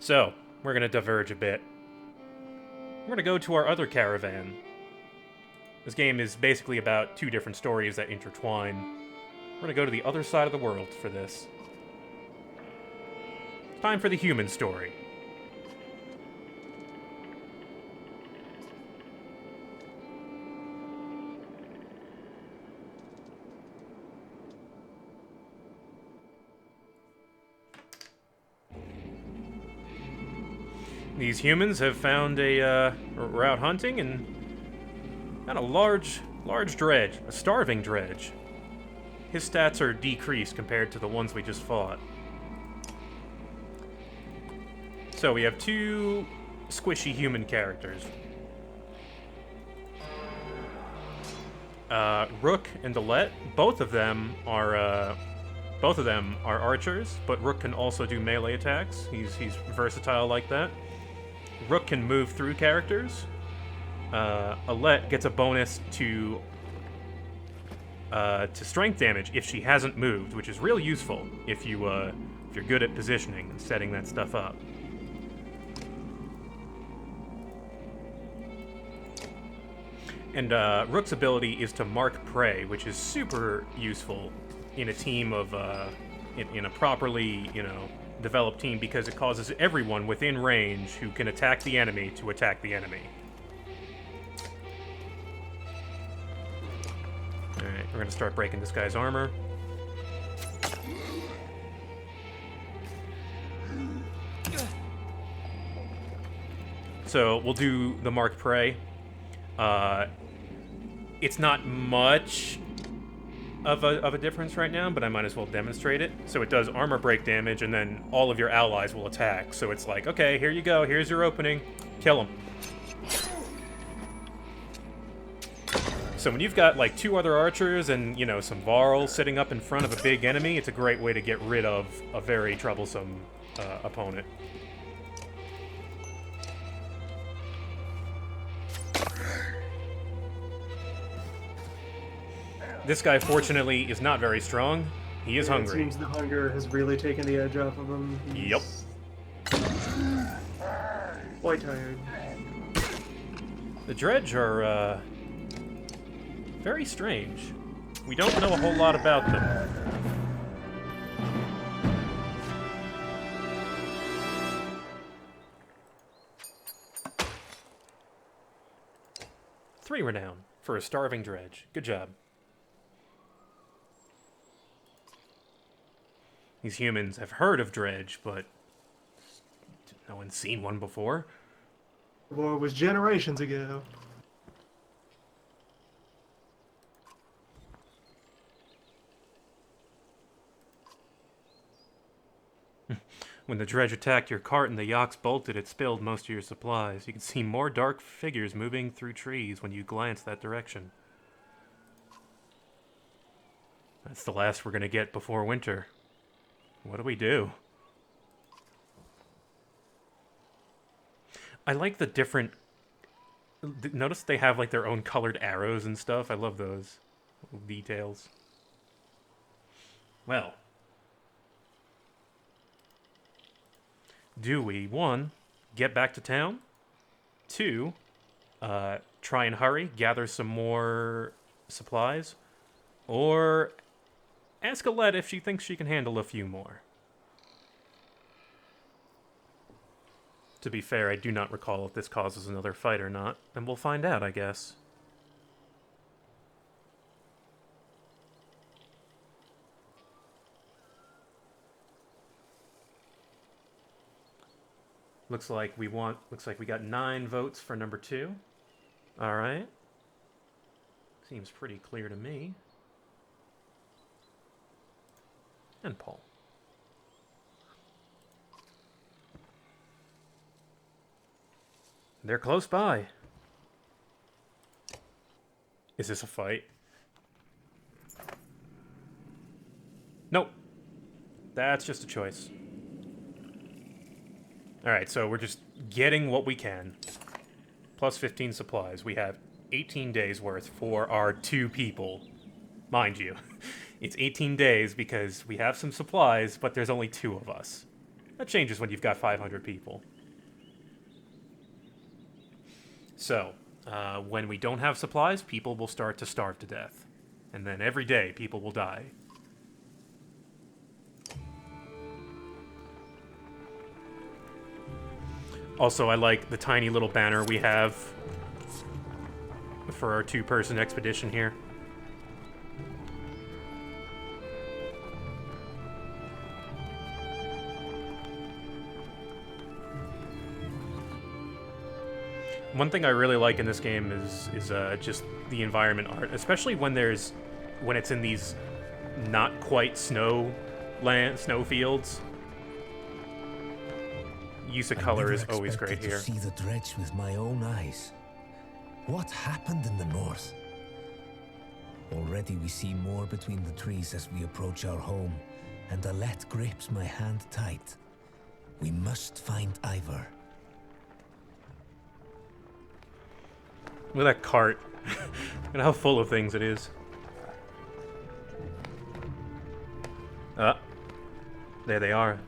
So, we're going to diverge a bit. We're going to go to our other caravan. This game is basically about two different stories that intertwine. We're going to go to the other side of the world for this. Time for the human story. These humans have found we're out hunting and found a large dredge, a starving dredge. His stats are decreased compared to the ones we just fought. So we have two squishy human characters. Rook and Alette, both of them are archers, but Rook can also do melee attacks. He's versatile like that. Rook can move through characters. Alette gets a bonus to strength damage if she hasn't moved, which is real useful if you're good at positioning and setting that stuff up. And Rook's ability is to mark prey, which is super useful in a team of in a properly developed team, because it causes everyone within range who can attack the enemy to attack the enemy. Alright, we're gonna start breaking this guy's armor. So we'll do the marked prey. It's not much of a difference right now, but I might as well demonstrate it. So it does armor break damage, and then all of your allies will attack. So it's like, okay, here you go, here's your opening, kill him. So when you've got like two other archers and, some Varls sitting up in front of a big enemy, it's a great way to get rid of a very troublesome opponent. This guy, fortunately, is not very strong. He is hungry. It seems the hunger has really taken the edge off of him. Yep. Quite tired. The dredge are, very strange. We don't know a whole lot about them. Three renown for a starving dredge. Good job. These humans have heard of dredge, but no one's seen one before. The war was generations ago. When the dredge attacked your cart and the yaks bolted, it spilled most of your supplies. You can see more dark figures moving through trees when you glance that direction. That's the last we're gonna get before winter. What do we do? I like the different... Notice they have like their own colored arrows and stuff. I love those little details. Well. Do we, 1, get back to town? 2, try and hurry, gather some more supplies? Or ask Alette if she thinks she can handle a few more. To be fair, I do not recall if this causes another fight or not, and we'll find out, I guess. Looks like we got 9 votes for number 2. All right. Seems pretty clear to me. And Paul. They're close by. Is this a fight? Nope. That's just a choice. Alright, so we're just getting what we can. Plus 15 supplies. We have 18 days worth for our 2 people. Mind you, it's 18 days because we have some supplies, but there's only 2 of us. That changes when you've got 500 people. So, when we don't have supplies, people will start to starve to death. And then every day, people will die. Also, I like the tiny little banner we have for our two-person expedition here. One thing I really like in this game is just the environment art, especially when it's in these not quite snow fields. Use of color is always great here. To see the dredge with my own eyes. What happened in the north? Already we see more between the trees as we approach our home, and Alette grips my hand tight. We must find Ivor. Look at that cart. And how full of things it is. There they are.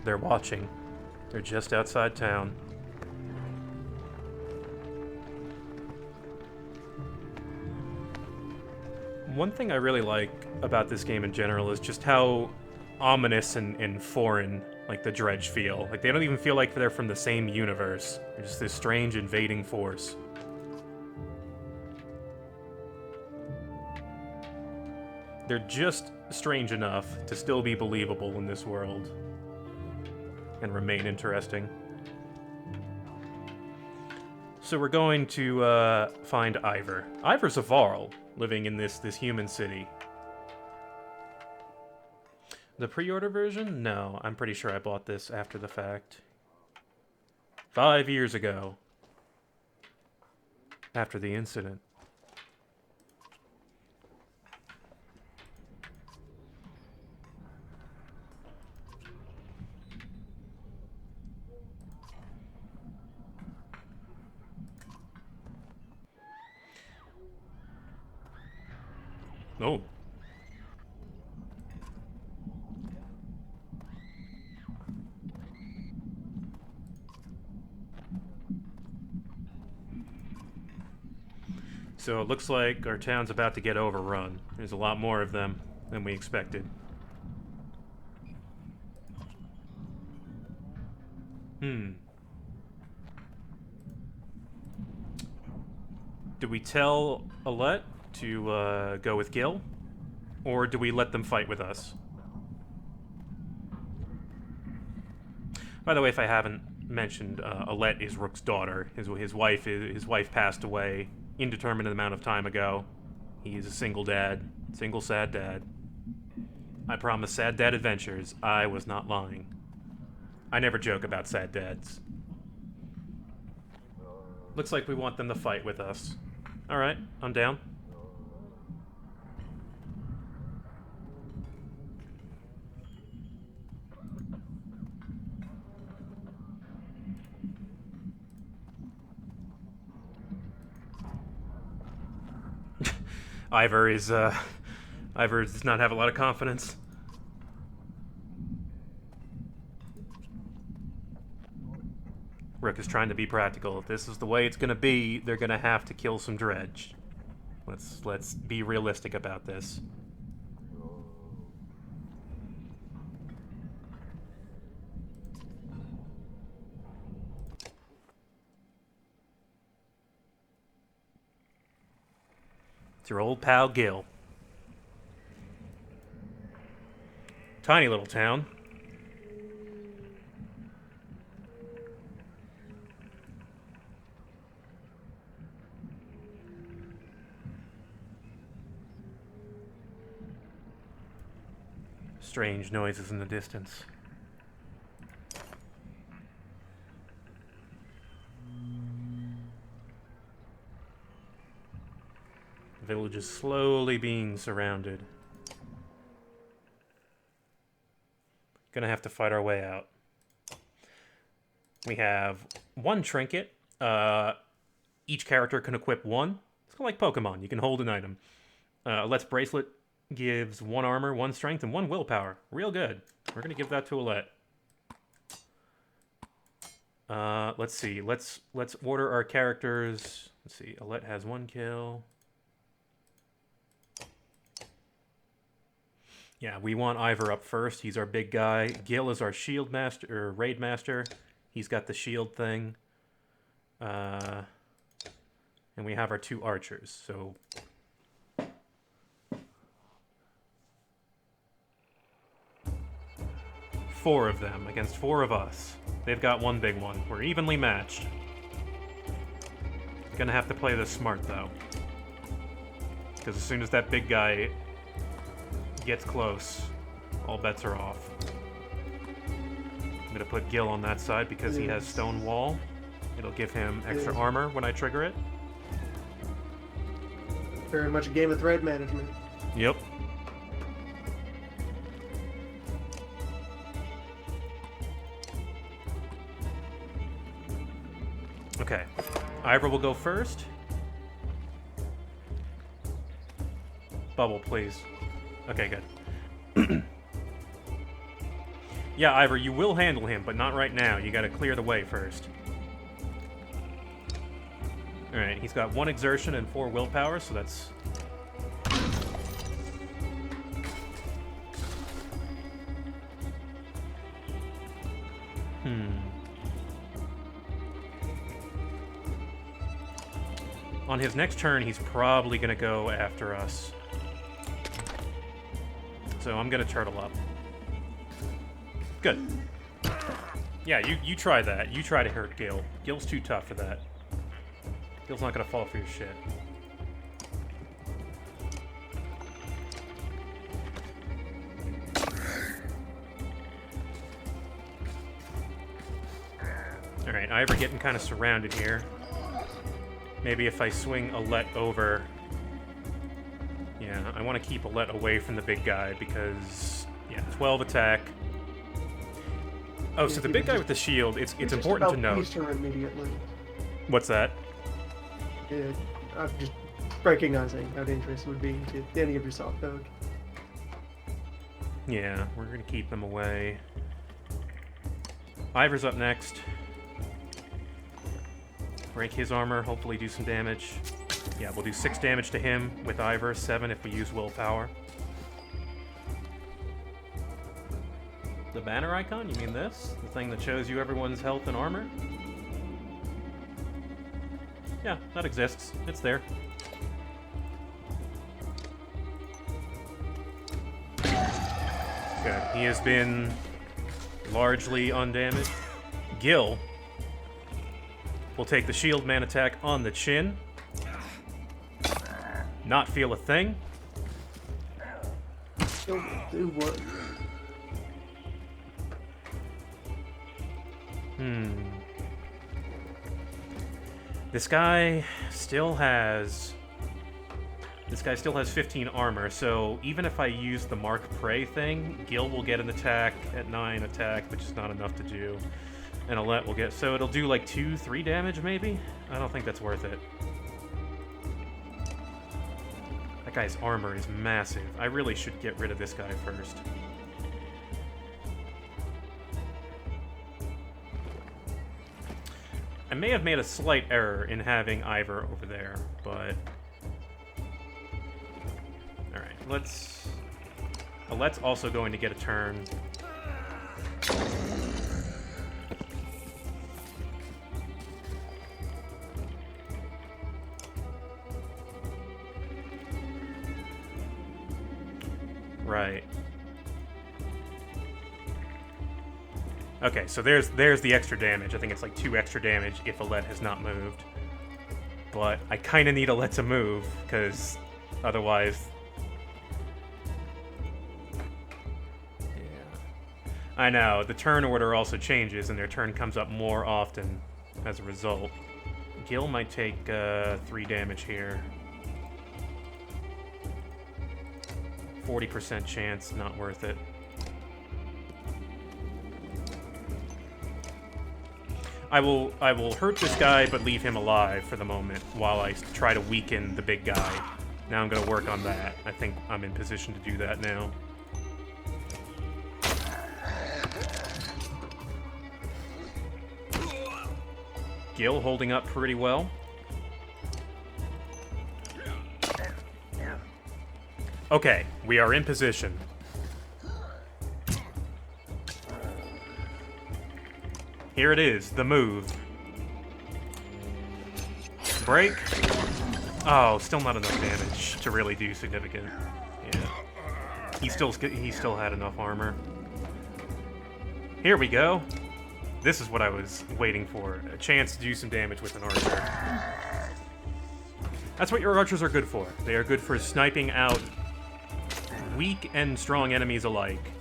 They're watching. They're just outside town. One thing I really like about this game in general is just how ominous and foreign, like, the dredge feel. Like, they don't even feel like they're from the same universe. They're just this strange invading force. They're just strange enough to still be believable in this world. And remain interesting. So we're going to find Ivor. Ivor's a Varl, living in this human city. The pre-order version? No, I'm pretty sure I bought this after the fact. 5 years ago. After the incident. Oh. So it looks like our town's about to get overrun. There's a lot more of them than we expected. Do we tell Alette to go with Gil? Or do we let them fight with us? By the way, if I haven't mentioned, Alette is Rook's daughter. His wife passed away indeterminate amount of time ago. He's a single dad. Single sad dad. I promise sad dad adventures. I was not lying. I never joke about sad dads. Looks like we want them to fight with us. Alright, I'm down. Ivor does not have a lot of confidence. Rook is trying to be practical. If this is the way it's gonna be, they're gonna have to kill some dredge. Let's be realistic about this. It's your old pal Gil. Tiny little town. Strange noises in the distance. The village is slowly being surrounded. Gonna have to fight our way out. We have one trinket. Each character can equip one. It's kind of like Pokemon. You can hold an item. Alette's bracelet gives 1 armor, 1 strength, and 1 willpower. Real good. We're gonna give that to Alette. Let's see. Let's order our characters. Let's see. Alette has 1 kill. Yeah, we want Ivor up first. He's our big guy. Gil is our shield master or raid master. He's got the shield thing. And we have our 2 archers. So 4 of them against 4 of us. They've got 1 big one. We're evenly matched. Gonna have to play this smart, though. Because as soon as that big guy gets close, all bets are off. I'm gonna put Gil on that side because he has stone wall. It'll give him extra armor when I trigger it. Very much a game of threat management. Yep. Okay. Ivor will go first. Bubble, please. Okay, good. Yeah, Ivor, you will handle him, but not right now. You gotta clear the way first. Alright, he's got 1 exertion and 4 willpower, so that's... On his next turn, he's probably gonna go after us. So I'm gonna turtle up. Good. Yeah, you try that. You try to hurt Gil. Gil's too tough for that. Gil's not gonna fall for your shit. Alright, Ivor getting kind of surrounded here. Maybe if I swing Alette over... Yeah, I want to keep Alette away from the big guy because... Yeah, 12 attack. Oh, so the big guy with the shield, it's important to note... Her immediately. What's that? I'm just recognizing how dangerous it would be to any of your soft dog. Yeah, we're going to keep them away. Ivor's up next. Break his armor, hopefully do some damage. Yeah, we'll do 6 damage to him with Ivor, 7 if we use willpower. The banner icon? You mean this? The thing that shows you everyone's health and armor? Yeah, that exists. It's there. Good. He has been largely undamaged. Gil will take the shield man attack on the chin. Not feel a thing. Do what? This guy still has 15 armor, so even if I use the Mark Prey thing, Gil will get an attack at 9 attack, which is not enough to do. And Alette will get... So it'll do like 2-3 damage, maybe? I don't think that's worth it. That guy's armor is massive. I really should get rid of this guy first. I may have made a slight error in having Ivor over there, but... Alright, let's... Alette's also going to get a turn. Right. Okay, so there's the extra damage. I think it's like 2 extra damage if Alette has not moved. But I kind of need Alette to move, because otherwise... Yeah. I know, the turn order also changes, and their turn comes up more often as a result. Gil might take 3 damage here. 40% chance, not worth it. I will hurt this guy, but leave him alive for the moment while I try to weaken the big guy. Now I'm going to work on that. I think I'm in position to do that now. Gil holding up pretty well. Okay, we are in position. Here it is, the move. Break. Oh, still not enough damage to really do significant. Yeah. He still had enough armor. Here we go. This is what I was waiting for. A chance to do some damage with an archer. That's what your archers are good for. They are good for sniping out weak and strong enemies alike.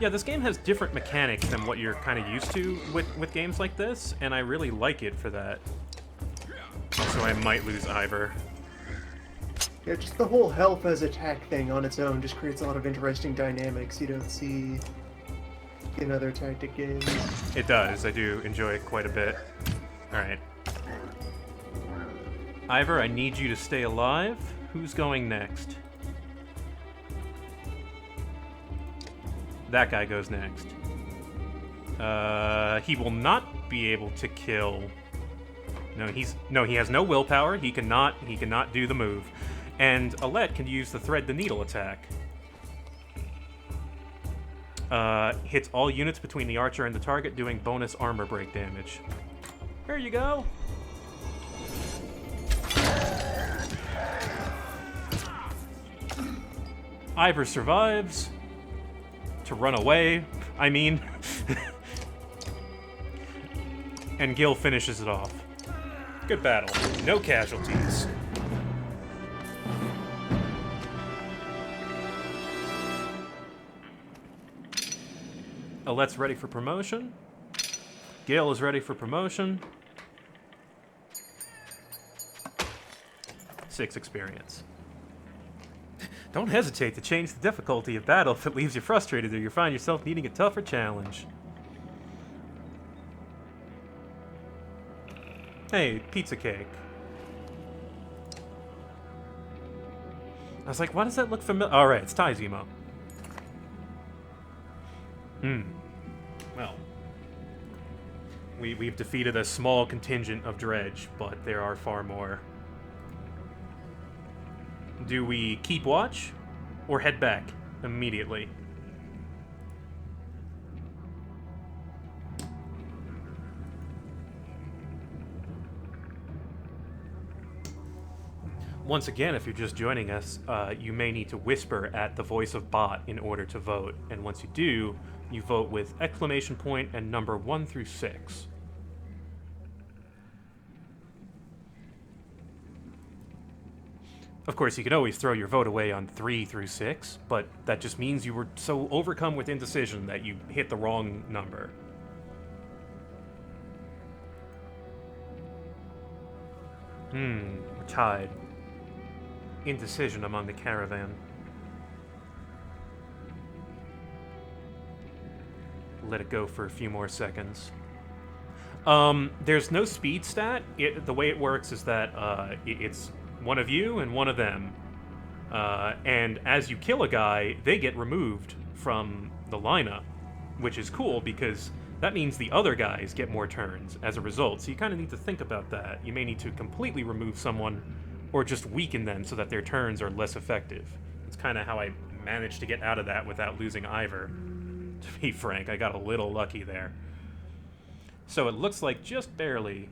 Yeah, this game has different mechanics than what you're kind of used to with games like this, and I really like it for that. So I might lose Ivor. Yeah, just the whole health as attack thing on its own just creates a lot of interesting dynamics you don't see in other tactic games. It does. I do enjoy it quite a bit. Alright. Ivor, I need you to stay alive. Who's going next? That guy goes next. He will not be able to kill. No, he has no willpower. He cannot do the move. And Alette can use the thread the needle attack. Hits all units between the archer and the target, doing bonus armor break damage. There you go. Ivor survives. To run away, I mean. And Gil finishes it off. Good battle. No casualties. Alette's ready for promotion. Gil is ready for promotion. 6 experience. Don't hesitate to change the difficulty of battle if it leaves you frustrated or you find yourself needing a tougher challenge. Hey, pizza cake. I was like, why does that look familiar? Alright, it's Ty's emo. Well. We've defeated a small contingent of dredge, but there are far more. Do we keep watch or head back immediately? Once again, if you're just joining us, you may need to whisper at the voice of bot in order to vote. And once you do, you vote with exclamation point and number 1 through 6. Of course, you can always throw your vote away on 3 through 6, but that just means you were so overcome with indecision that you hit the wrong number. We're tied. Indecision among the caravan. Let it go for a few more seconds. There's no speed stat. The way it works is that it's one of you and one of them. And as you kill a guy, they get removed from the lineup, which is cool because that means the other guys get more turns as a result. So you kind of need to think about that. You may need to completely remove someone or just weaken them so that their turns are less effective. It's kind of how I managed to get out of that without losing Ivor. To be frank, I got a little lucky there. So it looks like just barely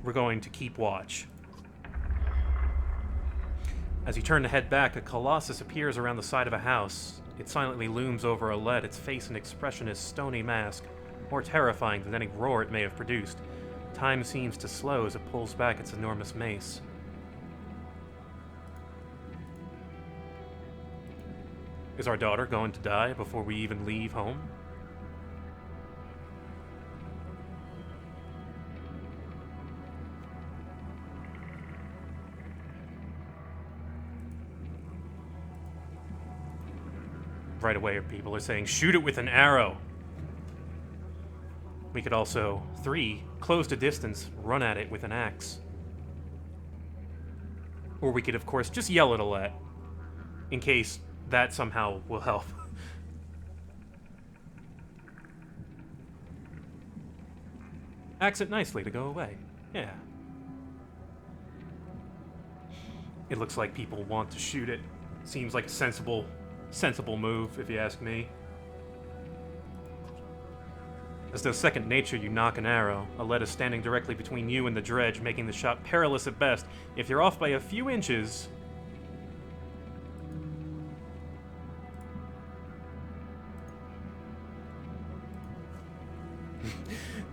we're going to keep watch. As you turn to head back, a colossus appears around the side of a house. It silently looms over Alette, its face an expressionist, stony mask, more terrifying than any roar it may have produced. Time seems to slow as it pulls back its enormous mace. Is our daughter going to die before we even leave home? Right away, people are saying, shoot it with an arrow. We could also, 3, close to distance, run at it with an axe. Or we could, of course, just yell at Alette, in case that somehow will help. Axe it nicely to go away. Yeah. It looks like people want to shoot it. Seems like a sensible move, if you ask me. As though second nature, you knock an arrow. A lead is standing directly between you and the dredge, making the shot perilous at best. If you're off by a few inches...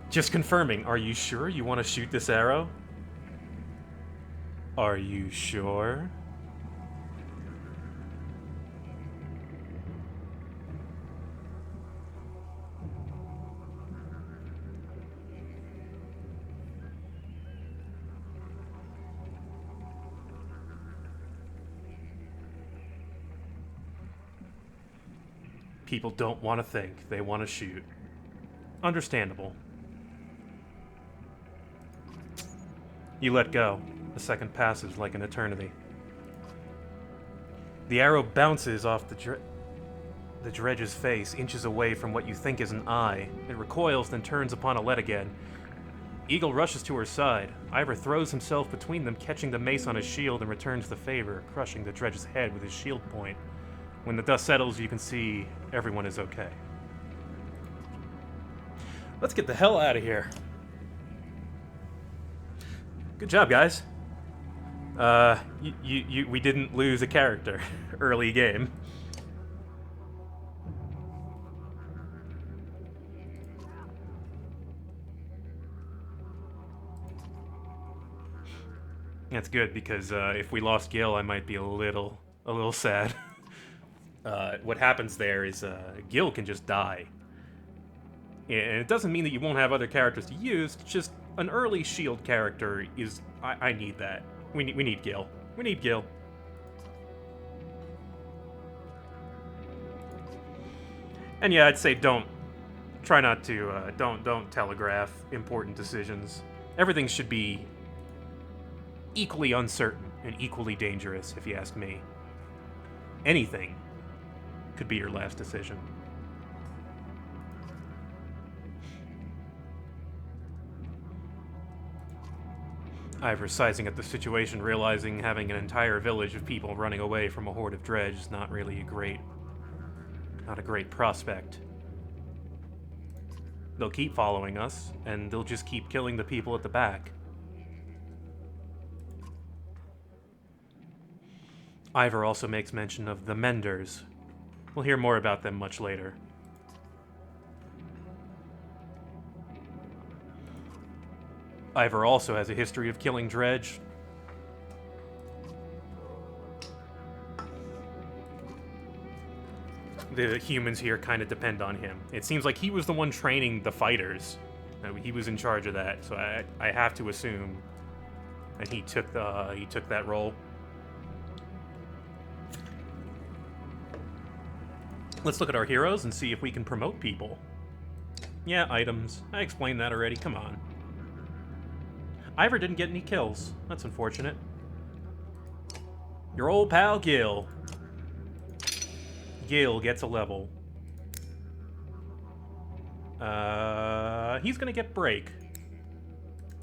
Just confirming, are you sure you want to shoot this arrow? Are you sure? People don't want to think, they want to shoot. Understandable. You let go. A second passes like an eternity. The arrow bounces off the dredge's face, inches away from what you think is an eye. It recoils, then turns upon Alette again. Eagle rushes to her side. Ivor throws himself between them, catching the mace on his shield, and returns the favor, crushing the dredge's head with his shield point. When the dust settles, you can see everyone is okay. Let's get the hell out of here. Good job, guys. We didn't lose a character early game. That's good, because if we lost Gil, I might be a little sad. What happens there is Gil can just die. And it doesn't mean that you won't have other characters to use, it's just an early shield character is... I need that. We need Gil. We need Gil. And yeah, I'd say don't telegraph important decisions. Everything should be equally uncertain and equally dangerous, if you ask me. Anything could be your last decision. Ivor sizing at the situation, realizing having an entire village of people running away from a horde of dredge is not really not a great prospect. They'll keep following us, and they'll just keep killing the people at the back. Ivor also makes mention of the Menders. We'll hear more about them much later. Ivor also has a history of killing dredge. The humans here kind of depend on him. It seems like he was the one training the fighters. He was in charge of that, so I have to assume that he took that role. Let's look at our heroes and see if we can promote people. Yeah, items. I explained that already. Come on. Ivor didn't get any kills. That's unfortunate. Your old pal, Gil. Gil gets a level. He's gonna get break.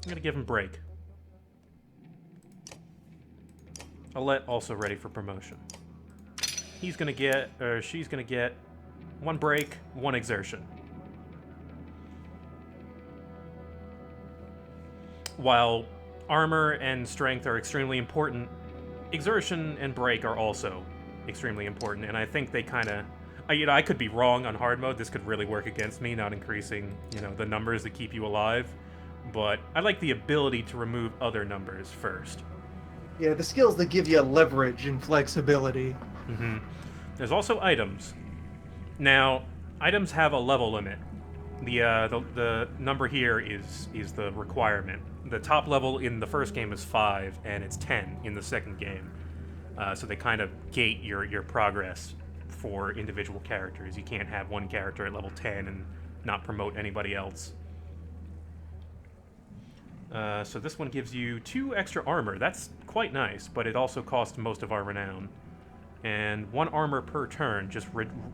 I'm gonna give him break. Alette also ready for promotion. He's gonna get, or she's gonna get 1 break, 1 exertion. While armor and strength are extremely important, exertion and break are also extremely important, and I think they kind of... I could be wrong on hard mode. This could really work against me, not increasing, the numbers that keep you alive. But I like the ability to remove other numbers first. Yeah, the skills that give you leverage and flexibility. Mm-hmm. There's also items. Now, items have a level limit. The number here is the requirement. The top level in the first game is 5, and it's 10 in the second game. So they kind of gate your progress for individual characters. You can't have one character at level 10 and not promote anybody else. So this one gives you 2 extra armor. That's quite nice, but it also costs most of our renown. And 1 armor per turn, just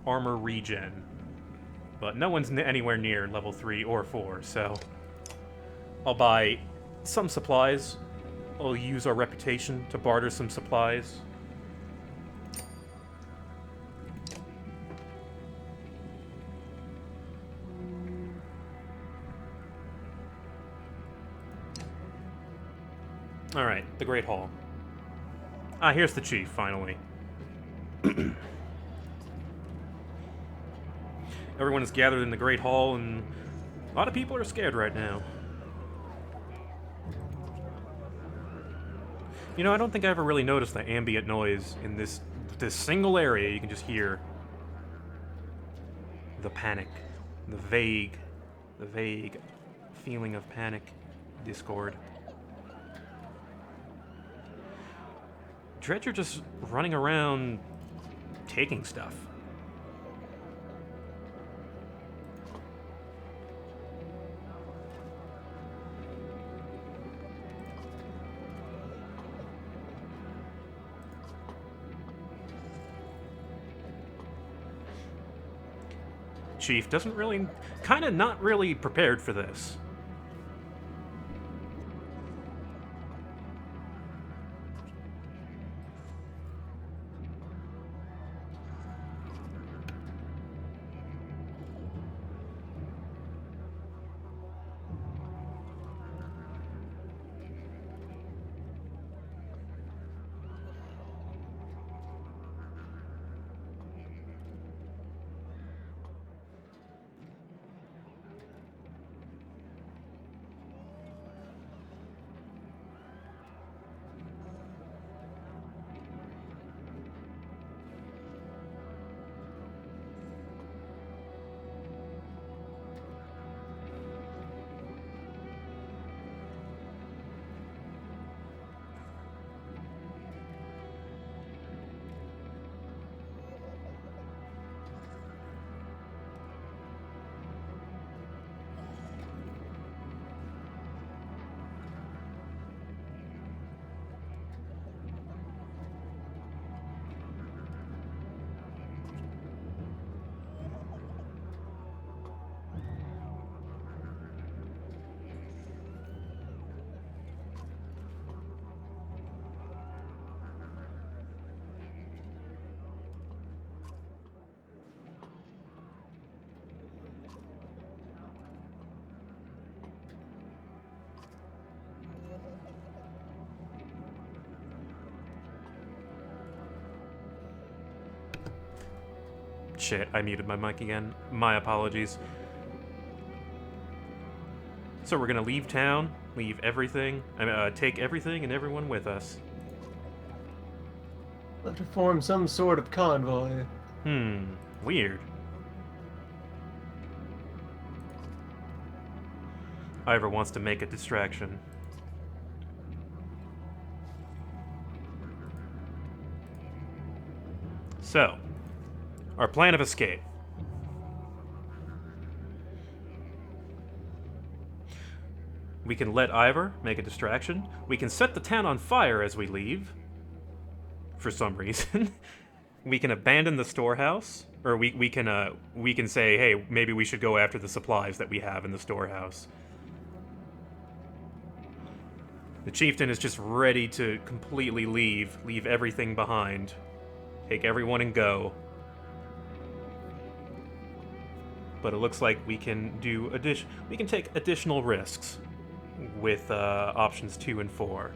armor regen. But no one's anywhere near level 3 or 4, so I'll buy some supplies. I'll use our reputation to barter some supplies. Alright, the Great Hall. Ah, here's the chief, finally. Everyone is gathered in the Great Hall, and a lot of people are scared right now. You know, I don't think I ever really noticed the ambient noise in this single area. You can just hear the panic, the vague feeling of panic, discord. Dredge are just running around taking stuff. Chief doesn't really, kind of not really prepared for this. Shit, I muted my mic again. My apologies. So we're gonna leave town, leave everything, take everything and everyone with us. We'll have to form some sort of convoy. Weird. Ivor wants to make a distraction. So, our plan of escape. We can let Ivor make a distraction. We can set the town on fire as we leave. For some reason. We can abandon the storehouse. Or we can say, hey, maybe we should go after the supplies that we have in the storehouse. The chieftain is just ready to completely leave everything behind. Take everyone and go. But it looks like we can take additional risks with options 2 and 4.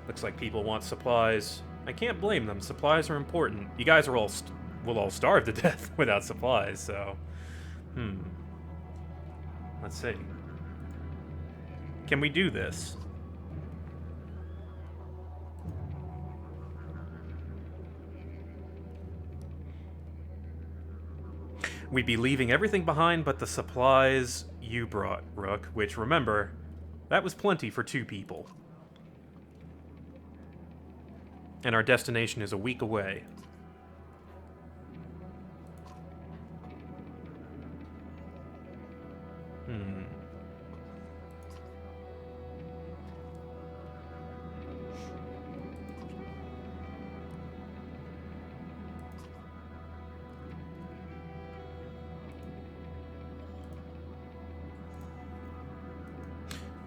Looks like people want supplies. I can't blame them. Supplies are important. You guys are will all starve to death without supplies, so... Let's see. Can we do this? We'd be leaving everything behind but the supplies you brought, Rook, which, remember, that was plenty for 2 people. And our destination is a week away.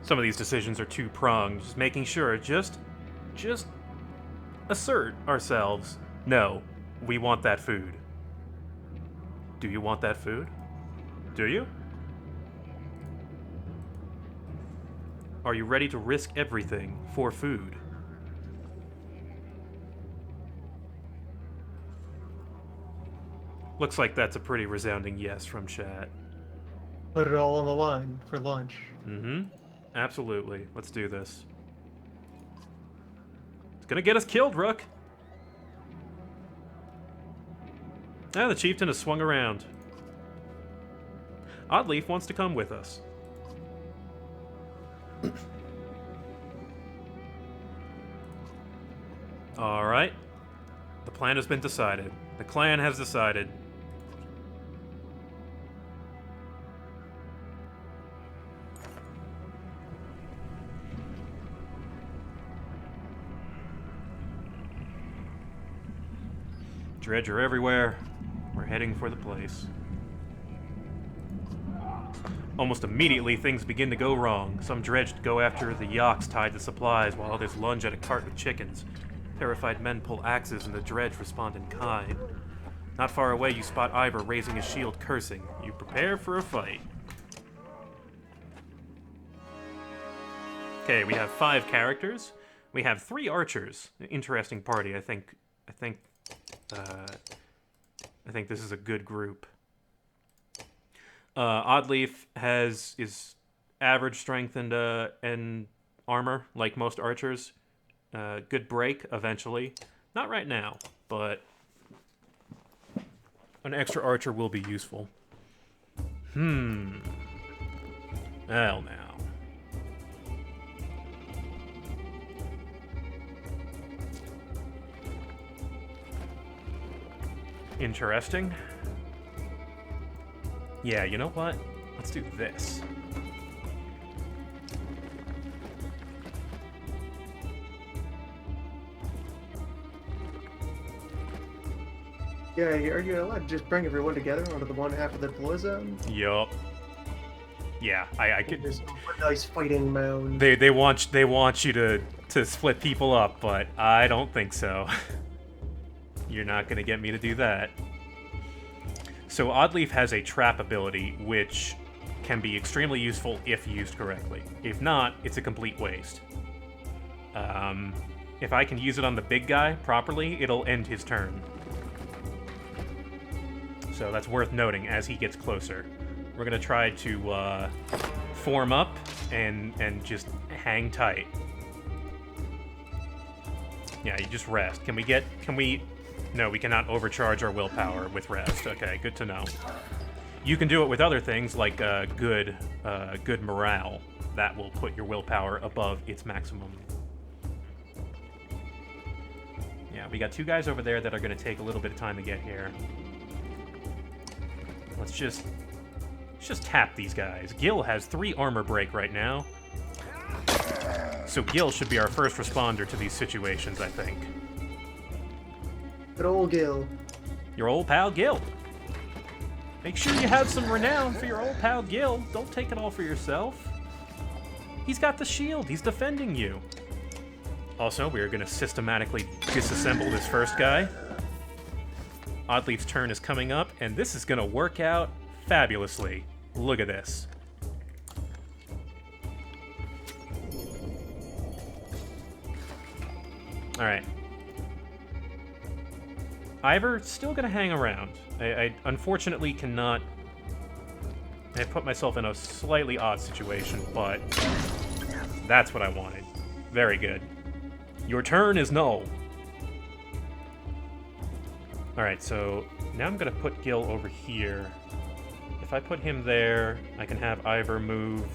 Some of these decisions are two-pronged, just making sure, just assert ourselves. No, we want that food. Do you want that food? Do you? Are you ready to risk everything for food? Looks like that's a pretty resounding yes from chat. Put it all on the line for lunch. Mm-hmm. Absolutely. Let's do this. It's gonna get us killed, Rook. Ah, the chieftain has swung around. Oddleaf wants to come with us. Alright. The plan has been decided. The clan has decided. Dredge are everywhere. We're heading for the place. Almost immediately, things begin to go wrong. Some dredge go after the yaks tied to supplies, while others lunge at a cart with chickens. Terrified men pull axes, and the dredge respond in kind. Not far away, you spot Ivor raising his shield, cursing. You prepare for a fight. Okay, we have 5 characters. We have 3 archers. An interesting party. I think this is a good group. Oddleaf is average strength and armor, like most archers. Good break eventually. Not right now, but an extra archer will be useful. Well, now. Interesting. Yeah, you know what? Let's do this. Yeah, are you allowed to just bring everyone together onto the one half of the deploy zone? Yup. Yeah, I could. There's a nice fighting mound. They want you to split people up, but I don't think so. You're not gonna get me to do that. So Oddleaf has a trap ability, which can be extremely useful if used correctly. If not, it's a complete waste. If I can use it on the big guy properly, it'll end his turn. So that's worth noting as he gets closer. We're gonna try to form up and just hang tight. Yeah, you just rest. Can we... No, we cannot overcharge our willpower with rest. Okay, good to know. You can do it with other things like good morale. That will put your willpower above its maximum. Yeah, we got 2 guys over there that are going to take a little bit of time to get here. Let's just tap these guys. Gil has 3 armor break right now. So Gil should be our first responder to these situations, I think. Good old Gil. Your old pal Gil. Make sure you have some renown for your old pal Gil. Don't take it all for yourself. He's got the shield. He's defending you. Also, we are going to systematically disassemble this first guy. Oddleaf's turn is coming up, and this is going to work out fabulously. Look at this. All right. Ivor, still gonna hang around. I unfortunately cannot... I put myself in a slightly odd situation, but that's what I wanted. Very good. Your turn is null. Alright, so now I'm gonna put Gil over here. If I put him there, I can have Ivor move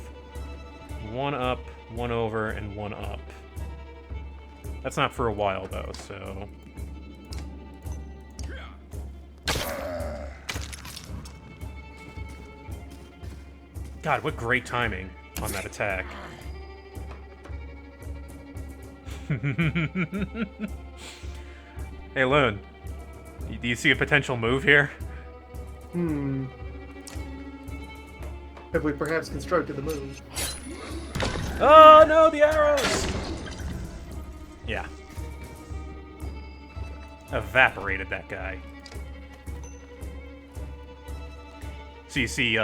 1 up, 1 over, and 1 up. That's not for a while, though, so... God, what great timing on that attack. Hey, Loon. Do you see a potential move here? Have we perhaps constructed the move? Oh no, the arrows! Yeah. Evaporated that guy. So you see,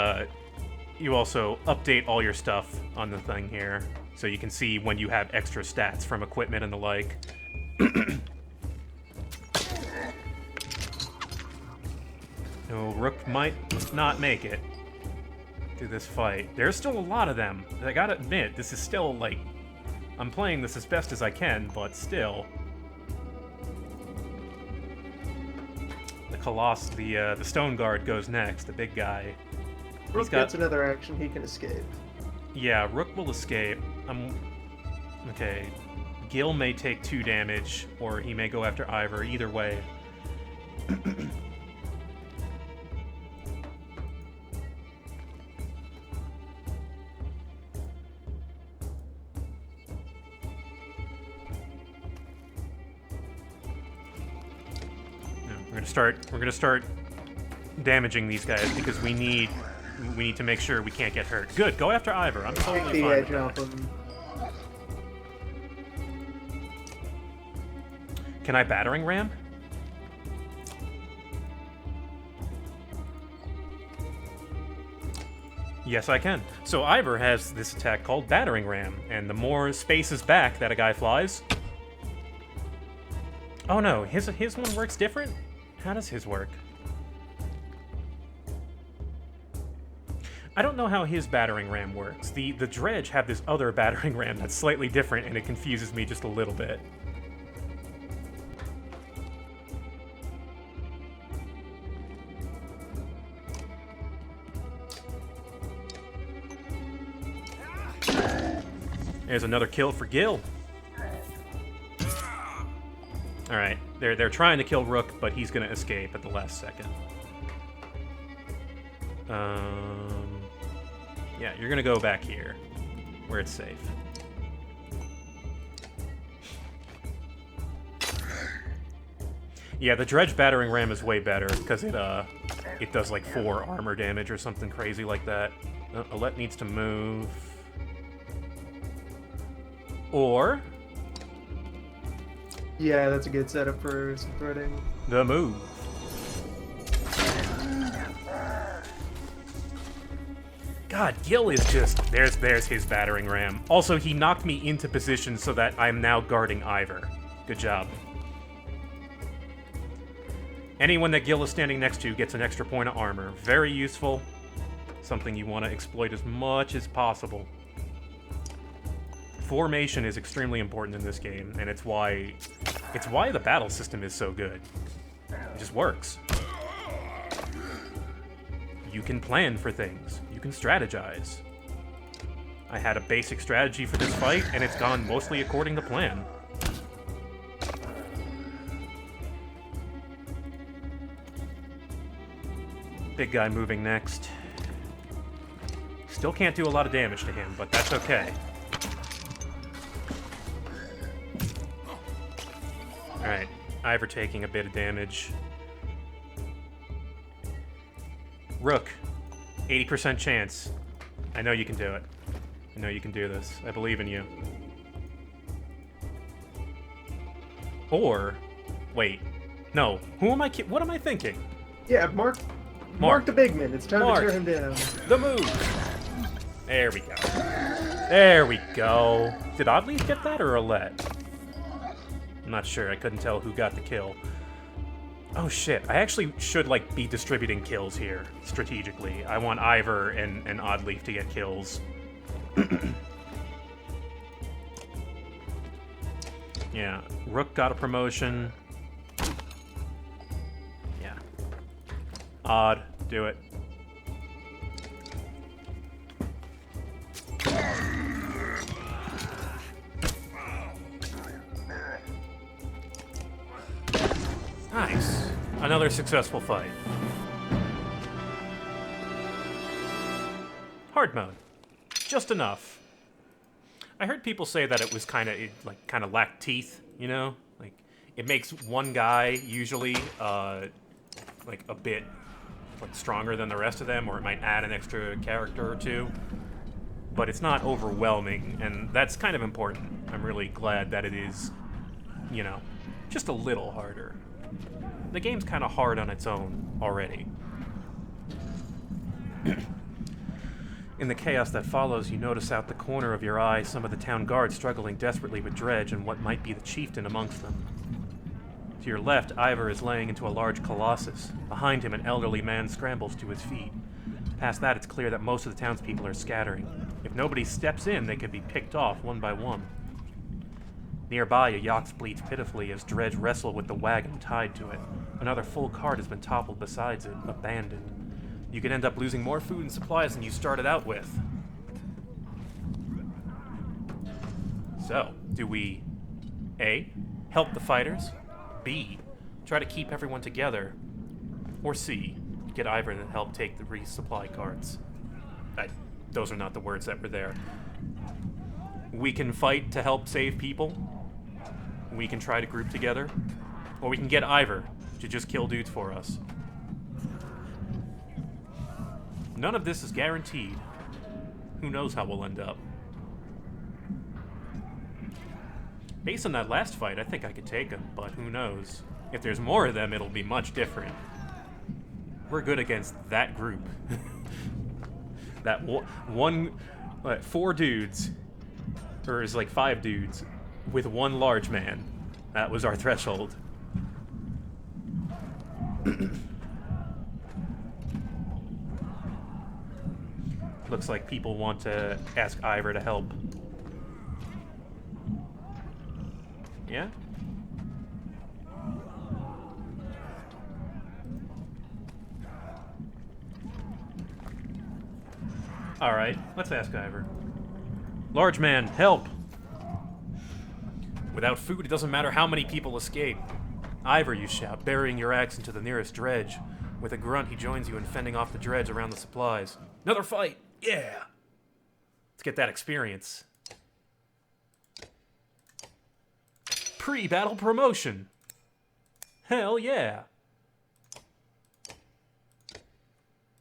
you also update all your stuff on the thing here, so you can see when you have extra stats from equipment and the like. No, Rook might not make it through this fight. There's still a lot of them. I gotta admit, this is still, like... I'm playing this as best as I can, but still. The Coloss, the Stone Guard goes next, the big guy. Rook gets another action, he can escape. Yeah, Rook will escape. Okay. Gil may take 2 damage, or he may go after Ivor, either way. We're gonna start damaging these guys because we need to make sure we can't get hurt. Good, go after Ivor. I'm totally fine with that. Can I battering ram? Yes, I can. So Ivor has this attack called battering ram, and the more spaces back that a guy flies. Oh no, his one works different? How does his work? I don't know how his battering ram works. The dredge have this other battering ram that's slightly different, and it confuses me just a little bit. There's another kill for Gil. All right, they're trying to kill Rook, but he's gonna escape at the last second. Yeah, you're gonna go back here, where it's safe. Yeah, the dredge battering ram is way better because it does like 4 armor damage or something crazy like that. Alette needs to move, or. Yeah, that's a good setup for some threading. The move. God, Gil is just... There's his battering ram. Also, he knocked me into position so that I'm now guarding Ivor. Good job. Anyone that Gil is standing next to gets an extra point of armor. Very useful. Something you want to exploit as much as possible. Formation is extremely important in this game, and it's why the battle system is so good. It just works. You can plan for things. You can strategize. I had a basic strategy for this fight, and it's gone mostly according to plan. Big guy moving next. Still can't do a lot of damage to him, but that's okay. Alright, Ivor taking a bit of damage. Rook, 80% chance. I know you can do it. I know you can do this. I believe in you. Or, wait, no. Who am I? What am I thinking? Yeah, Mark the big man. It's time to tear him down. The move. There we go. There we go. Did Oddleaf get that or Alette? I'm not sure. I couldn't tell who got the kill. Oh shit, I actually should like be distributing kills here strategically. I want Ivor and Oddleaf to get kills. Yeah, Rook got a promotion. Yeah. Odd, do it. Nice. Another successful fight. Hard mode. Just enough. I heard people say that it was kind of lacked teeth, you know? Like, it makes one guy usually, like, a bit, like, stronger than the rest of them, or it might add an extra character or two. but it's not overwhelming, and that's kind of important. I'm really glad that it is, you know, just a little harder. The game's kind of hard on its own already. In the chaos that follows, you notice out the corner of your eye some of the town guards struggling desperately with Dredge and what might be the chieftain amongst them. To your left, Ivor is laying into a large colossus. Behind him, an elderly man scrambles to his feet. Past that, it's clear that most of the townspeople are scattering. If nobody steps in, they could be picked off one by one. Nearby, a yacht bleats pitifully as Dredge wrestle with the wagon tied to it. Another full cart has been toppled besides it, abandoned. You could end up losing more food and supplies than you started out with. So, do we A, help the fighters, B, try to keep everyone together, or C, get Ivor to help take the resupply carts? Those are not the words that were there. We can fight to help save people, we can try to group together, or we can get Ivor to just kill dudes for us. None of this is guaranteed. Who knows how we'll end up. Based on that last fight, I think I could take him, but who knows. If there's more of them, it'll be much different. We're good against that group. That four dudes, or is like 5 dudes, with one large man. That was our threshold. Looks like people want to ask Ivor to help. Yeah? Alright, let's ask Ivor. Large man, help! Without food, it doesn't matter how many people escape. Ivor, you shout, burying your axe into the nearest dredge. With a grunt, he joins you in fending off the dredge around the supplies. Another fight! Yeah! Let's get that experience. Pre-battle promotion! Hell yeah!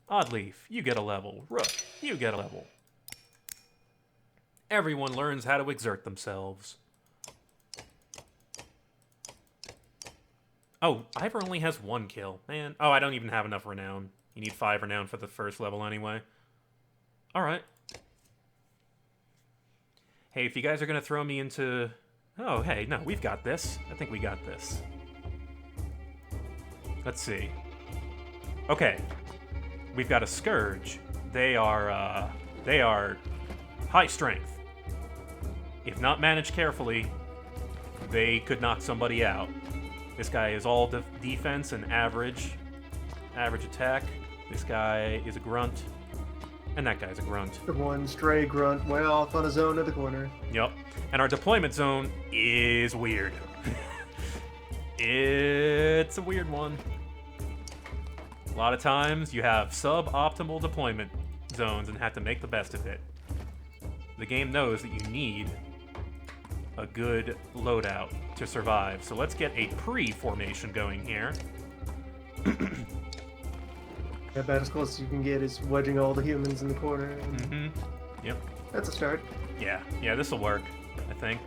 Oddleaf, you get a level. Rook, you get a level. Everyone learns how to exert themselves. Oh, Ivor only has 1 kill. Man. Oh, I don't even have enough renown. You need 5 renown for the first level anyway. Alright. Hey, if you guys are gonna throw me into... Oh, hey, no, we've got this. I think we got this. Let's see. Okay. We've got a Scourge. They are high strength. If not managed carefully, they could knock somebody out. This guy is all defense and average attack. This guy is a grunt, and that guy's a grunt. The one stray grunt way off on his own in the corner. Yep. And our deployment zone is weird. It's a weird one. A lot of times you have suboptimal deployment zones and have to make the best of it. The game knows that you need a good loadout to survive. So let's get a pre-formation going here. About as close as you can get is wedging all the humans in the corner. Yep. That's a start. Yeah, this will work, I think.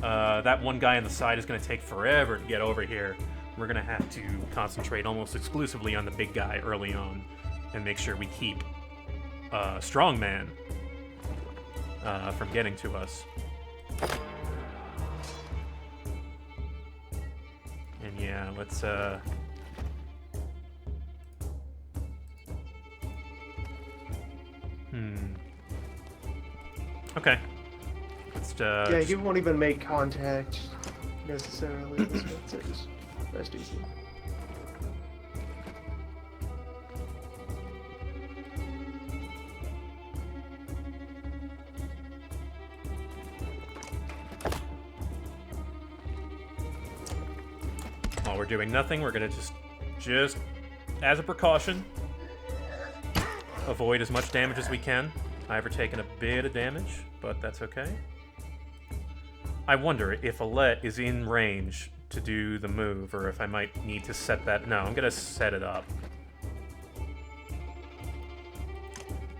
That one guy on the side is going to take forever to get over here. We're going to have to concentrate almost exclusively on the big guy early on and make sure we keep Strongman from getting to us. And yeah, let's... Okay. Let's, yeah, he won't even make contact necessarily. So it's rest easy. While we're doing nothing, we're gonna just as a precaution, avoid as much damage as we can. I've taken a bit of damage, but that's okay. I wonder if Alette is in range to do the move, or if I might need to set that. No, I'm gonna set it up.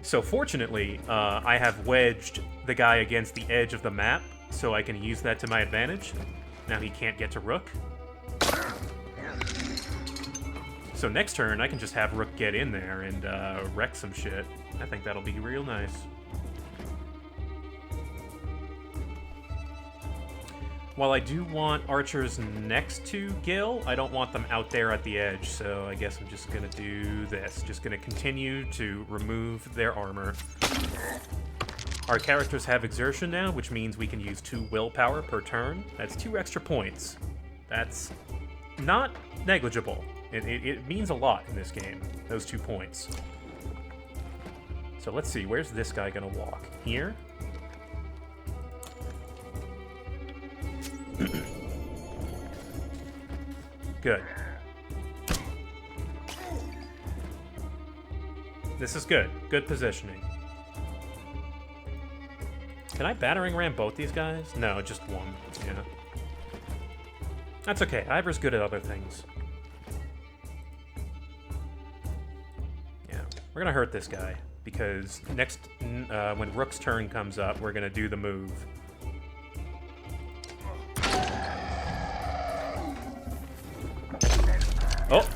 So fortunately, I have wedged the guy against the edge of the map, so I can use that to my advantage. Now he can't get to Rook. So next turn, I can just have Rook get in there and wreck some shit. I think that'll be real nice. While I do want archers next to Gil, I don't want them out there at the edge, so I guess I'm just gonna do this. Just gonna continue to remove their armor. Our characters have exertion now, which means we can use 2 willpower per turn. That's 2 extra points. That's not negligible. It means a lot in this game, those 2 points. So let's see, where's this guy gonna walk? Here? Good. This is good. Good positioning. Can I battering ram both these guys? No, just one. Yeah. That's okay. Ivor's good at other things. Yeah. We're gonna hurt this guy, because next, when Rook's turn comes up, we're gonna do the move. Oh!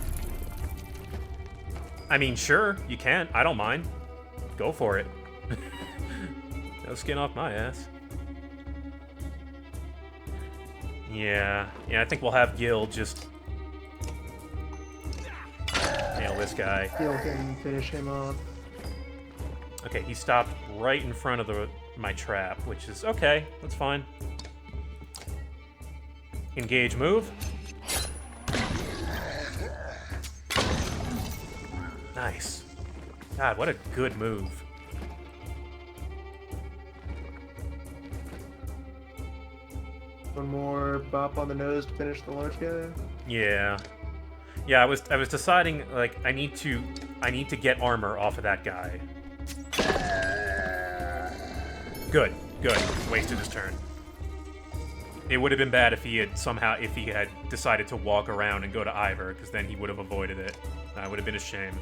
I mean, sure, you can. I don't mind. Go for it. No skin off my ass. Yeah, I think we'll have Gil just nail this guy. Gil can finish him off. Okay, he stopped right in front of my trap, which is okay. That's fine. Engage move. Nice. God, what a good move. One more bop on the nose to finish the large guy. Yeah. Yeah, I was deciding, like, I need to get armor off of that guy. Good. Wasted his turn. It would have been bad if he had decided to walk around and go to Ivor, because then he would have avoided it. That would have been a shame.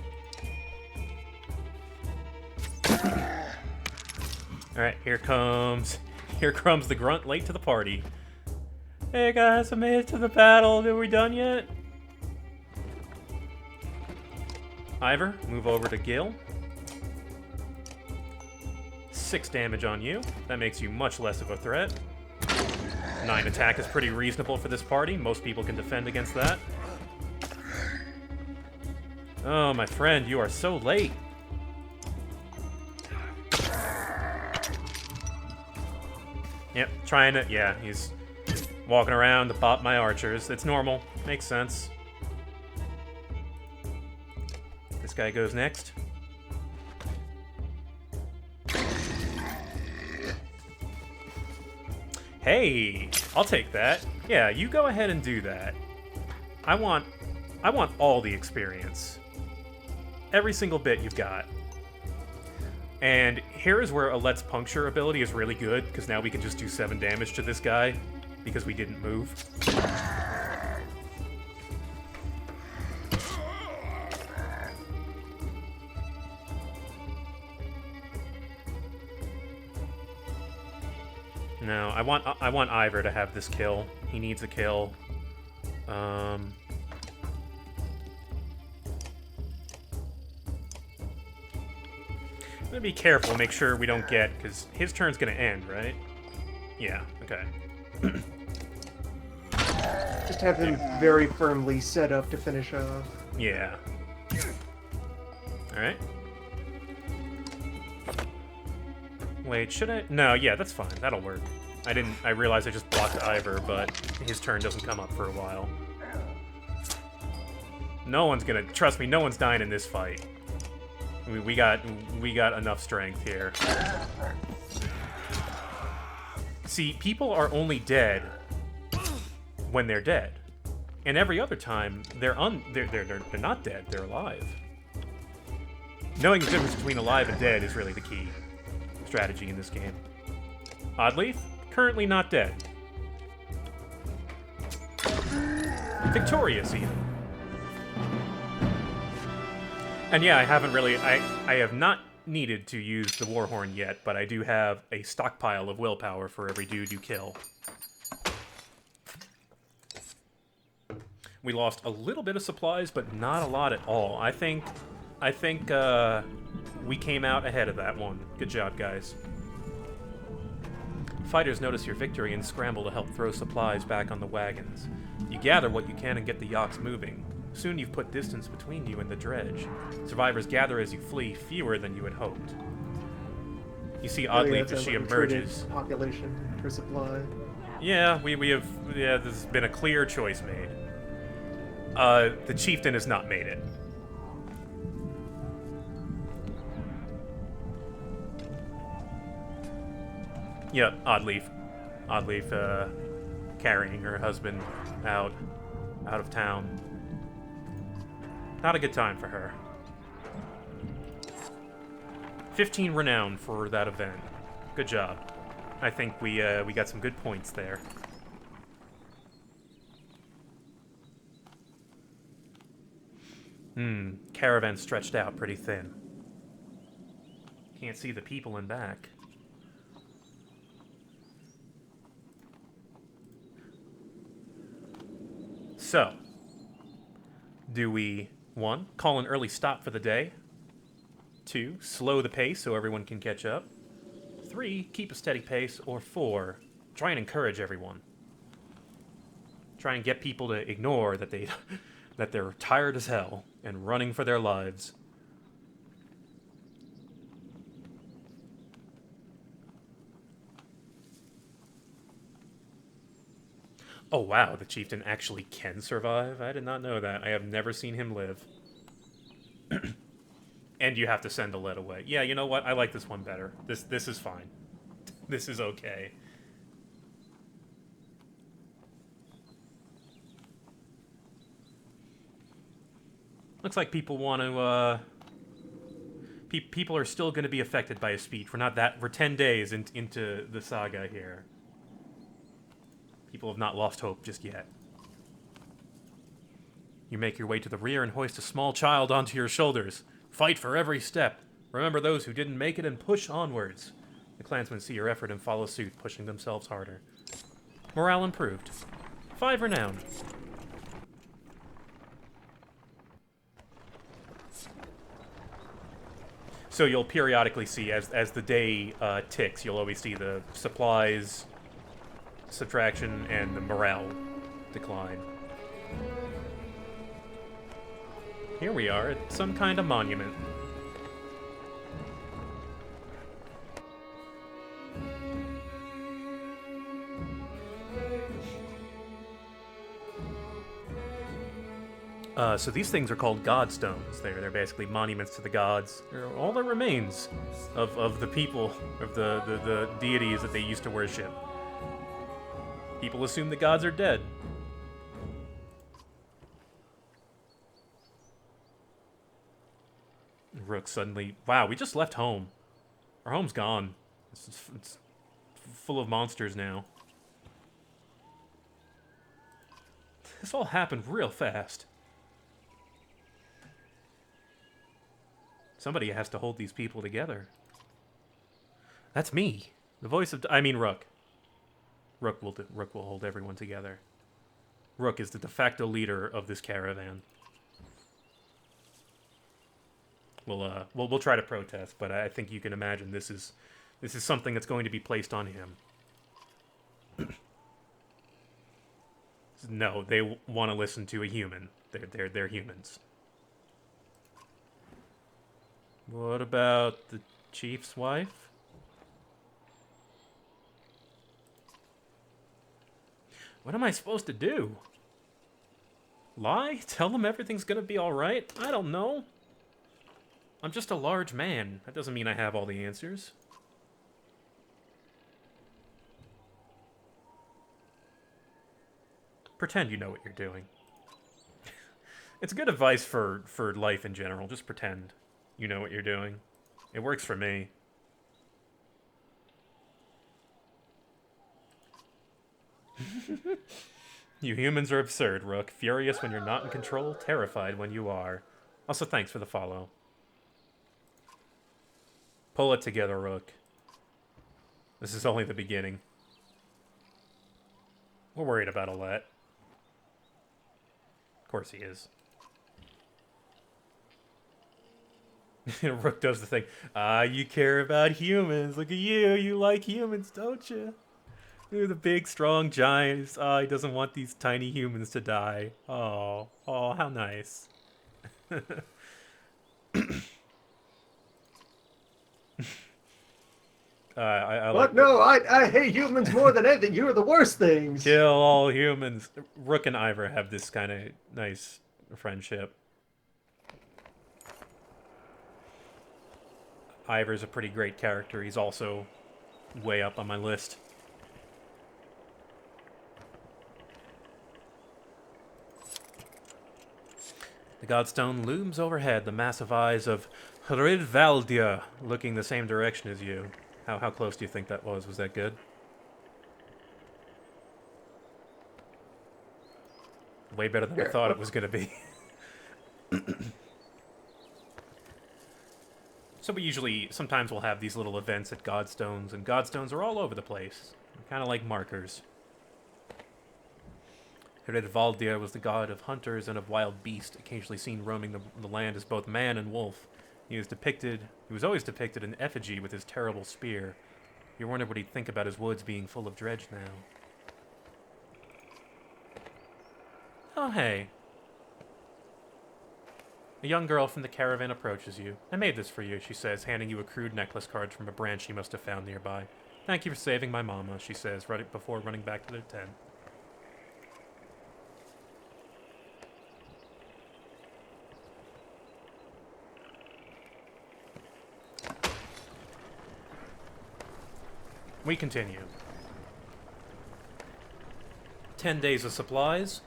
Alright, here comes the grunt late to the party. Hey guys, I made it to the battle. Are we done yet? Ivor, move over to Gil. 6 damage on you. That makes you much less of a threat. 9 attack is pretty reasonable for this party. Most people can defend against that. Oh, my friend, you are so late. Yep, trying to... Yeah, he's walking around to bop my archers. It's normal. Makes sense. This guy goes next. Hey, I'll take that. Yeah, you go ahead and do that. I want all the experience. Every single bit you've got. And here is where a Let's Puncture ability is really good, because now we can just do 7 damage to this guy, because we didn't move. No, I want Ivor to have this kill. He needs a kill. I'm gonna be careful, make sure we don't get, because his turn's gonna end, right? Yeah, okay. Just have him very firmly set up to finish off. Yeah. Alright. Wait, should I? No, yeah, that's fine. That'll work. I realized I just blocked Ivor, but his turn doesn't come up for a while. No one's gonna... Trust me, no one's dying in this fight. We got enough strength here. See, people are only dead when they're dead. And every other time, they're not dead, they're alive. Knowing the difference between alive and dead is really the key strategy in this game. Oddly, currently not dead. Victorious, even. And yeah, I haven't really... I have not needed to use the Warhorn yet, but I do have a stockpile of willpower for every dude you kill. We lost a little bit of supplies, but not a lot at all. I think we came out ahead of that one. Good job, guys. Fighters notice your victory and scramble to help throw supplies back on the wagons. You gather what you can and get the yachts moving. Soon you've put distance between you and the dredge. Survivors gather as you flee, fewer than you had hoped. You see Oddleaf as she emerges. Population for supply. Yeah, this has been a clear choice made. The chieftain has not made it. Yep, Oddleaf, carrying her husband out of town. Not a good time for her. 15 renown for that event. Good job. I think we got some good points there. Caravan stretched out pretty thin. Can't see the people in back. So, do we, 1, call an early stop for the day? 2, slow the pace so everyone can catch up? 3, keep a steady pace? Or 4, try and encourage everyone? Try and get people to ignore that they're tired as hell and running for their lives. Oh wow, the chieftain actually can survive? I did not know that. I have never seen him live. And you have to send a lead away. Yeah, you know what? I like this one better. This is fine. This is okay. Looks like people want to, people are still going to be affected by a speech. We're 10 days into the saga here. People have not lost hope just yet. You make your way to the rear and hoist a small child onto your shoulders. Fight for every step. Remember those who didn't make it and push onwards. The clansmen see your effort and follow suit, pushing themselves harder. Morale improved. 5 renown. So you'll periodically see, as the day ticks, you'll always see the supplies subtraction and the morale decline. Here we are at some kind of monument. So these things are called godstones. They're basically monuments to the gods. They're all that remains of the people, of the deities that they used to worship. People assume the gods are dead. Rook suddenly... Wow, we just left home. Our home's gone. It's full of monsters now. This all happened real fast. Somebody has to hold these people together. That's me. The voice of... I mean, Rook. Rook will hold everyone together. Rook is the de facto leader of this caravan. We'll try to protest, but I think you can imagine this is something that's going to be placed on him. No, they want to listen to a human. They're humans. What about the chief's wife? What am I supposed to do? Lie? Tell them everything's gonna be alright? I don't know. I'm just a large man. That doesn't mean I have all the answers. Pretend you know what you're doing. It's good advice for life in general. Just pretend you know what you're doing. It works for me. You humans are absurd, Rook. Furious when you're not in control, terrified when you are. Also, thanks for the follow. Pull it together, Rook. This is only the beginning. We're worried about Alette. Of course he is. Rook does the thing. Ah, you care about humans. Look at you. You like humans, don't you? You're the big, strong giants. Ah, he doesn't want these tiny humans to die. Oh, how nice. I like. But no, I hate humans more than anything. You're the worst things. Kill all humans. Rook and Ivor have this kind of nice friendship. Ivor's a pretty great character. He's also way up on my list. The Godstone looms overhead, the massive eyes of Hridvaldia looking the same direction as you. How close do you think that was? Was that good? Way better than I thought it was going to be. So sometimes we'll have these little events at Godstones, and Godstones are all over the place. Kind of like markers. Hridvaldia was the god of hunters and of wild beasts, occasionally seen roaming the land as both man and wolf. He was always depicted in effigy with his terrible spear. You wonder what he'd think about his woods being full of dredge now. Oh, hey. A young girl from the caravan approaches you. I made this for you, she says, handing you a crude necklace card from a branch she must have found nearby. Thank you for saving my mama, she says, right before running back to their tent. We continue. 10 days of supplies.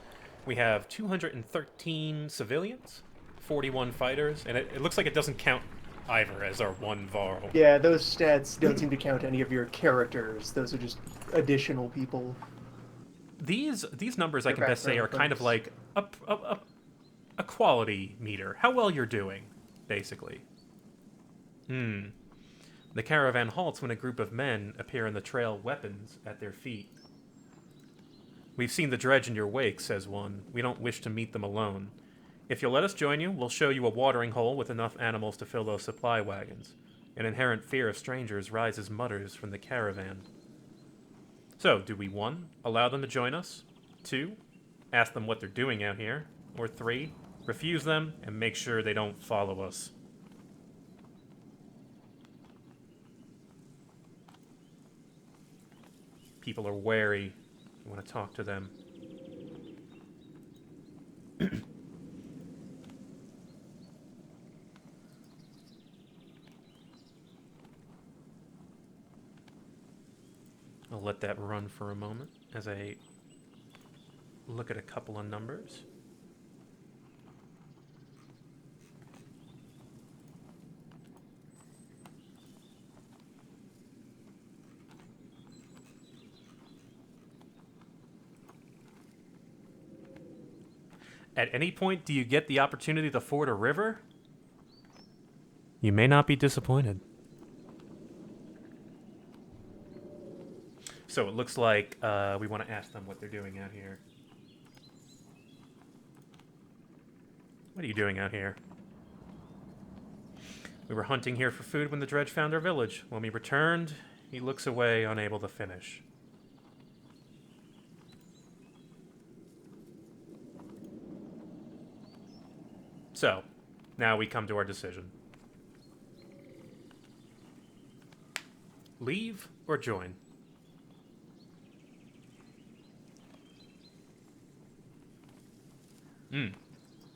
We have 213 civilians, 41 fighters, and it looks like it doesn't count Ivor as our one Varl. Yeah, those stats don't seem to count any of your characters. Those are just additional people. These numbers, I can best say, are kind of like a quality meter. How well you're doing, basically. The caravan halts when a group of men appear in the trail, weapons at their feet. We've seen the dredge in your wake, says one. We don't wish to meet them alone. If you'll let us join you, we'll show you a watering hole with enough animals to fill those supply wagons. An inherent fear of strangers rises mutters from the caravan. So, do we 1. Allow them to join us? 2. Ask them what they're doing out here? Or 3. Refuse them and make sure they don't follow us? People are wary. You want to talk to them. I'll let that run for a moment as I look at a couple of numbers. At any point, do you get the opportunity to ford a river? You may not be disappointed. So it looks like we want to ask them what they're doing out here. What are you doing out here? We were hunting here for food when the dredge found our village. When we returned, he looks away, unable to finish. So, now we come to our decision. Leave or join?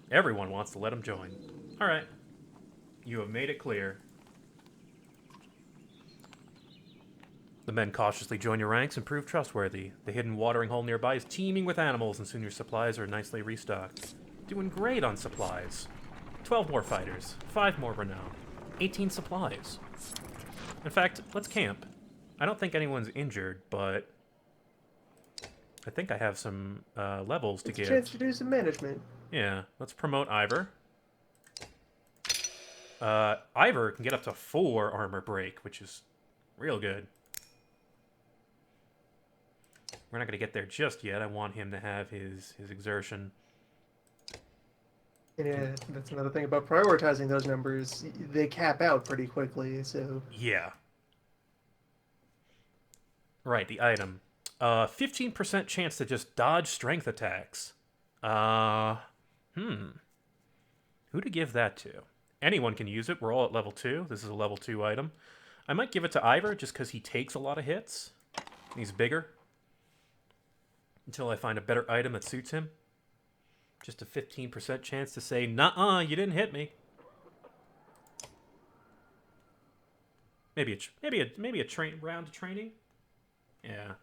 Everyone wants to let him join. Alright. You have made it clear. The men cautiously join your ranks and prove trustworthy. The hidden watering hole nearby is teeming with animals, and soon your supplies are nicely restocked. Doing great on supplies. 12 more fighters, 5 more renown, 18 supplies. In fact, let's camp. I don't think anyone's injured, but I think I have some levels to give. It's a chance to do some management. Yeah, let's promote Ivor. Ivor can get up to 4 armor break, which is real good. We're not going to get there just yet. I want him to have his exertion. Yeah, that's another thing about prioritizing those numbers. They cap out pretty quickly, so... Yeah. Right, the item. 15% chance to just dodge strength attacks. Who to give that to? Anyone can use it. We're all at level 2. This is a level 2 item. I might give it to Ivor just because he takes a lot of hits. He's bigger. Until I find a better item that suits him. Just a 15% chance to say, "Nuh-uh, you didn't hit me." Maybe a round of training. Yeah,